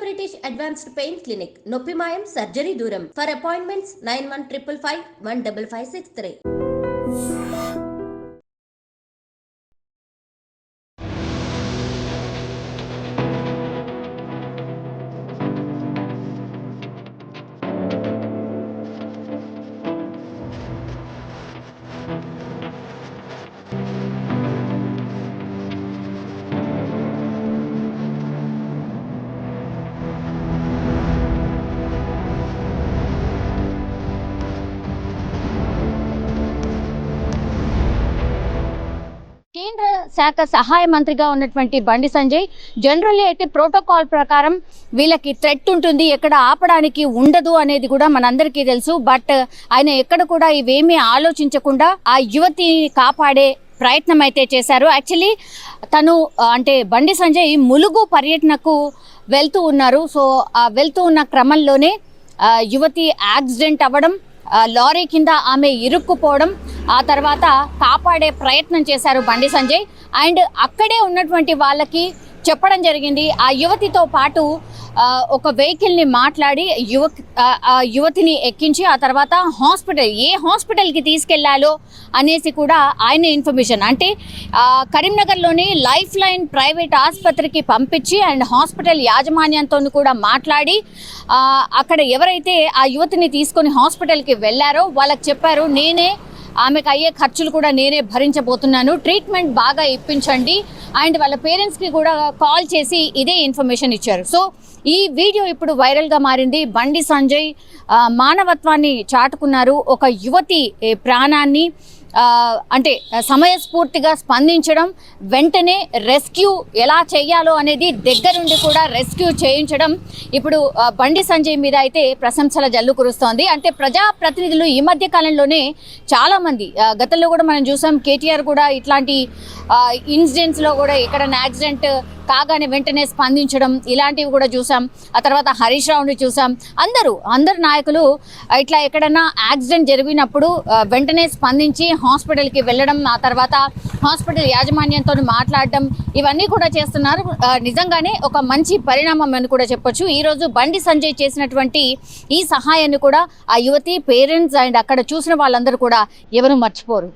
British Advanced Pain Clinic, Noppimayam Surgery Duram. For appointments 9155 15563. కేంద్ర శాఖ సహాయ మంత్రిగా ఉన్నటువంటి బండి సంజయ్ జనరల్లీ అయితే ప్రోటోకాల్ ప్రకారం వీళ్ళకి థ్రెట్ ఉంటుంది, ఎక్కడ ఆపడానికి ఉండదు అనేది కూడా మనందరికీ తెలుసు. బట్ ఆయన ఎక్కడ కూడా ఇవేమీ ఆలోచించకుండా ఆ యువతిని కాపాడే ప్రయత్నం అయితే చేశారు. యాక్చువల్లీ తను అంటే బండి సంజయ్ ములుగు పర్యటనకు వెళ్తూ ఉన్నారు. సో వెళ్తూ ఉన్న క్రమంలోనే యువతి యాక్సిడెంట్ అవ్వడం, లారీ కింద ఆమె ఇరుక్కుపోవడం, ఆ తర్వాత కాపాడే ప్రయత్నం చేశారు బండి సంజయ్. అండ్ అక్కడే ఉన్నటువంటి వాళ్ళకి చెప్పడం జరిగింది. ఆ యువతితో పాటు ఒక వెహికల్ని మాట్లాడి యువతిని ఎక్కించి ఆ తర్వాత ఏ హాస్పిటల్కి తీసుకెళ్లాలో అనేసి కూడా ఆయన ఇన్ఫర్మేషన్, అంటే కరీంనగర్లోని లైఫ్ లైన్ ప్రైవేట్ ఆసుపత్రికి పంపించి అండ్ హాస్పిటల్ యాజమాన్యంతో కూడా మాట్లాడి అక్కడ ఎవరైతే ఆ యువతిని తీసుకొని హాస్పిటల్కి వెళ్ళారో వాళ్ళకి చెప్పారు, ఆమెకు అయ్యే ఖర్చులు కూడా నేనే భరించబోతున్నాను, ట్రీట్మెంట్ బాగా ఇప్పించండి. అండ్ వాళ్ళ పేరెంట్స్కి కూడా కాల్ చేసి ఇదే ఇన్ఫర్మేషన్ ఇచ్చారు. సో ఈ వీడియో ఇప్పుడు వైరల్గా మారింది. బండి సంజయ్ మానవత్వాన్ని చాటుకున్నారు. ఒక యువతి ప్రాణాన్ని అంటే సమయస్ఫూర్తిగా స్పందించడం, వెంటనే రెస్క్యూ ఎలా చేయాలో అనేది దగ్గరుండి కూడా రెస్క్యూ చేయించడం ఇప్పుడు బండి సంజయ్ మీద అయితే ప్రశంసల జల్లు కురుస్తోంది. అంటే ప్రజాప్రతినిధులు ఈ మధ్య కాలంలోనే చాలామంది, గతంలో కూడా మనం చూసాం, కేటీఆర్ కూడా ఇట్లాంటి ఇన్సిడెంట్స్లో కూడా ఎక్కడైనా యాక్సిడెంట్ కాగానే వెంటనే స్పందించడం ఇలాంటివి కూడా చూసాం. ఆ తర్వాత హరీష్ రావుని చూసాం. అందరు నాయకులు ఇట్లా ఎక్కడన్నా యాక్సిడెంట్ జరిగినప్పుడు వెంటనే స్పందించి హాస్పిటల్కి వెళ్ళడం, ఆ తర్వాత హాస్పిటల్ యాజమాన్యంతో మాట్లాడడం, ఇవన్నీ కూడా చేస్తున్నారు. నిజంగానే ఒక మంచి పరిణామం అని కూడా చెప్పొచ్చు. ఈరోజు బండి సంజయ్ చేసినటువంటి ఈ సహాయాన్ని కూడా ఆ యువతి పేరెంట్స్ అండ్ అక్కడ చూసిన వాళ్ళందరూ కూడా ఎవరు మర్చిపోరు.